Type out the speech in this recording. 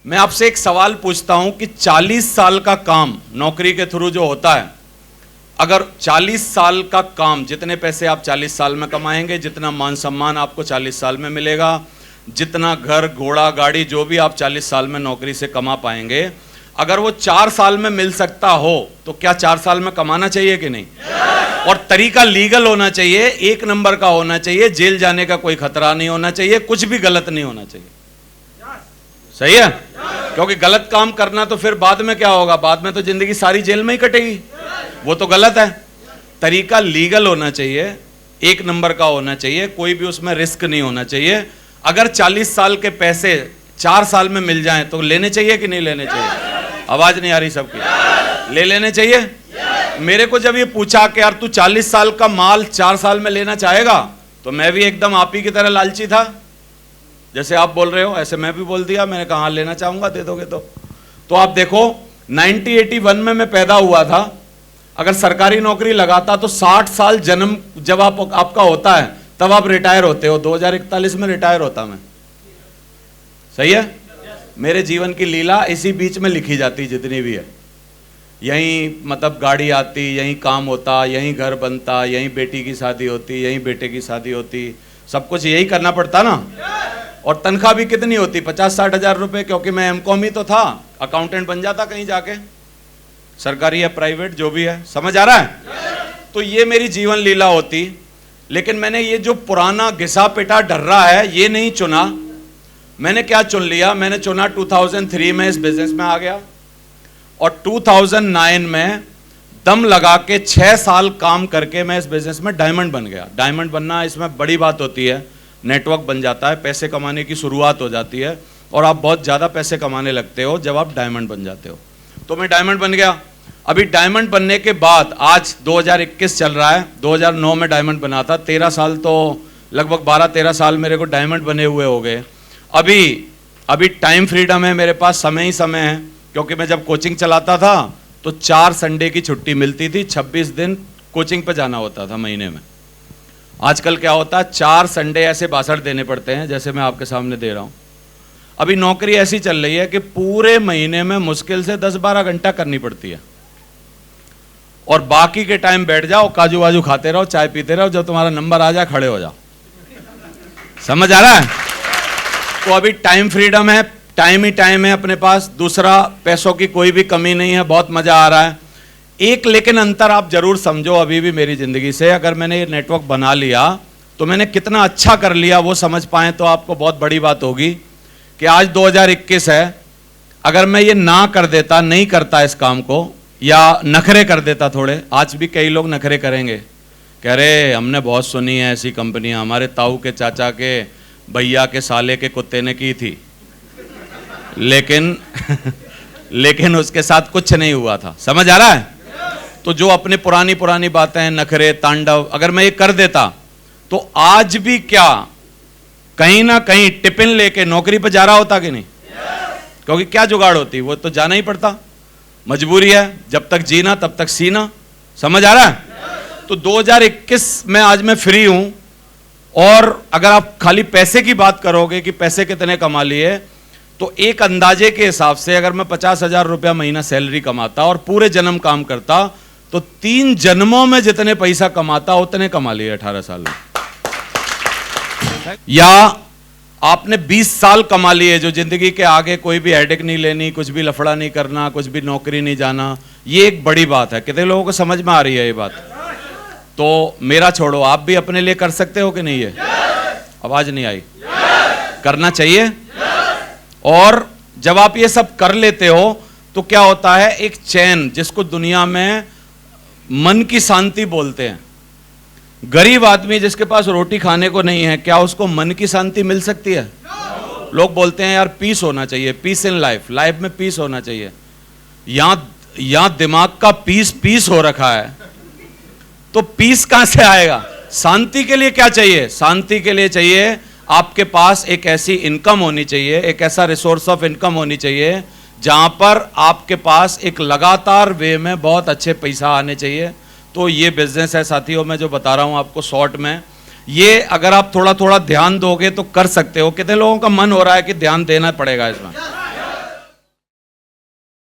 मैं आपसे एक सवाल पूछता हूं कि 40 साल का काम नौकरी के थ्रू जो होता है, अगर 40 साल का काम, जितने पैसे आप 40 साल में कमाएंगे, जितना मान सम्मान आपको 40 साल में मिलेगा, जितना घर घोड़ा गाड़ी जो भी आप 40 साल में नौकरी से कमा पाएंगे, अगर वो 4 साल में मिल सकता हो तो क्या 4 साल में कमाना चाहिए कि नहीं? और तरीका लीगल होना चाहिए, 1 नंबर का होना चाहिए, जेल जाने का कोई खतरा नहीं होना चाहिए, कुछ भी गलत नहीं होना चाहिए। सही है? क्योंकि गलत काम करना तो फिर बाद में क्या होगा, बाद में तो जिंदगी सारी जेल में ही कटेगी, वो तो गलत है। तरीका लीगल होना चाहिए, 1 नंबर का होना चाहिए, कोई भी उसमें रिस्क नहीं होना चाहिए। अगर 40 साल के पैसे 4 साल में मिल जाएं तो लेने चाहिए कि नहीं लेने चाहिए? आवाज नहीं आ रही सबकी। ले लेने चाहिए। मेरे को जब ये पूछा कि यार तू 40 साल का माल 4 साल में लेना चाहेगा, तो मैं भी एकदम आप ही की तरह लालची था, जैसे आप बोल रहे हो ऐसे मैं भी बोल दिया। मैंने कहा हाँ लेना चाहूंगा, दे दोगे तो आप देखो 1981 में मैं पैदा हुआ था, अगर सरकारी नौकरी लगाता तो 60 साल जन्म जब आपका होता है तब आप रिटायर होते हो। 2041 में रिटायर होता मैं। सही है? मेरे जीवन की लीला इसी बीच में लिखी जाती जितनी भी है। यहीं मतलब गाड़ी आती, यहीं काम होता, यहीं घर बनता, यहीं बेटी की शादी होती, यहीं बेटे की शादी होती, सब कुछ यही करना पड़ता ना। और तनख्वाह भी कितनी होती, 50-60 हजार रुपए, क्योंकि मैं एमकॉम ही तो था, अकाउंटेंट बन जाता कहीं जाके, सरकारी या प्राइवेट जो भी है। समझ आ रहा है? तो ये मेरी जीवन लीला होती। लेकिन मैंने ये जो पुराना घिसा पिटा डर्रा है ये नहीं चुना। मैंने क्या चुन लिया? मैंने चुना 2003 में इस बिजनेस में आ गया और 2009 में दम लगा के 6 साल काम करके मैं इस बिजनेस में डायमंड बन गया। डायमंड बनना इसमें बड़ी बात होती है, नेटवर्क बन जाता है, पैसे कमाने की शुरुआत हो जाती है और आप बहुत ज़्यादा पैसे कमाने लगते हो जब आप डायमंड बन जाते हो। तो मैं डायमंड बन गया। अभी डायमंड बनने के बाद आज 2021 चल रहा है, 2009 में डायमंड बना था, 13 साल तो लगभग 12-13 साल मेरे को डायमंड बने हुए हो गए। अभी टाइम फ्रीडम है मेरे पास, समय ही समय है, क्योंकि मैं जब कोचिंग चलाता था तो 4 संडे की छुट्टी मिलती थी, 26 दिन कोचिंग पे जाना होता था महीने में। आजकल क्या होता है, 4 संडे ऐसे भाषण देने पड़ते हैं जैसे मैं आपके सामने दे रहा हूं। अभी नौकरी ऐसी चल रही है कि पूरे महीने में मुश्किल से 10-12 घंटा करनी पड़ती है और बाकी के टाइम बैठ जाओ, काजू वाजू खाते रहो, चाय पीते रहो, जब तुम्हारा नंबर आ जाए खड़े हो जाओ। समझ आ रहा है? तो अभी टाइम फ्रीडम है, टाइम ही टाइम है अपने पास। दूसरा, पैसों की कोई भी कमी नहीं है, बहुत मजा आ रहा है। एक लेकिन अंतर आप जरूर समझो अभी भी मेरी जिंदगी से, अगर मैंने ये नेटवर्क बना लिया तो मैंने कितना अच्छा कर लिया वो समझ पाए तो आपको बहुत बड़ी बात होगी कि आज 2021 है, अगर मैं ये ना कर देता, नहीं करता इस काम को, या नखरे कर देता थोड़े, आज भी कई लोग नखरे करेंगे, कह रहे हमने बहुत सुनी है ऐसी कंपनियां, हमारे ताऊ के चाचा के भैया के साले के कुत्ते ने की थी, लेकिन उसके साथ कुछ नहीं हुआ था। समझ आ रहा है? तो जो अपने पुरानी बातें, नखरे, तांडव, अगर मैं ये कर देता तो आज भी क्या कहीं ना कहीं टिफिन लेके नौकरी पर जा रहा होता कि नहीं? क्योंकि क्या जुगाड़ होती, वो तो जाना ही पड़ता, मजबूरी है, जब तक जीना तब तक सीना। समझ आ रहा है? तो 2021 में आज मैं फ्री हूं और अगर आप खाली पैसे की बात करोगे कि पैसे कितने कमा लिए, तो एक अंदाजे के हिसाब से अगर मैं 50,000 रुपया महीना सैलरी कमाता और पूरे जन्म काम करता तो 3 जन्मों में जितने पैसा कमाता उतने कमा लिए 18 साल में। या आपने 20 साल कमा लिए, जो जिंदगी के आगे कोई भी हेडेक नहीं लेनी, कुछ भी लफड़ा नहीं करना, कुछ भी नौकरी नहीं जाना, ये एक बड़ी बात है। कितने लोगों को समझ में आ रही है ये बात? तो मेरा छोड़ो, आप भी अपने लिए कर सकते हो कि नहीं? है आवाज नहीं आई? करना चाहिए। और जब आप ये सब कर लेते हो तो क्या होता है, एक चैन, जिसको दुनिया में मन की शांति बोलते हैं। गरीब आदमी जिसके पास रोटी खाने को नहीं है, क्या उसको मन की शांति मिल सकती है? लोग बोलते हैं यार पीस होना चाहिए, पीस इन लाइफ, लाइफ में पीस होना चाहिए। यहां दिमाग का पीस हो रखा है, तो पीस कहां से आएगा? शांति के लिए क्या चाहिए? शांति के लिए चाहिए आपके पास एक ऐसी इनकम होनी चाहिए, एक ऐसा रिसोर्स ऑफ इनकम होनी चाहिए जहां पर आपके पास एक लगातार वे में बहुत अच्छे पैसा आने चाहिए। तो ये बिजनेस है साथियों, मैं जो बता रहा हूं आपको शॉर्ट में, ये अगर आप थोड़ा थोड़ा ध्यान दोगे तो कर सकते हो। कितने लोगों का मन हो रहा है कि ध्यान देना पड़ेगा इसमें?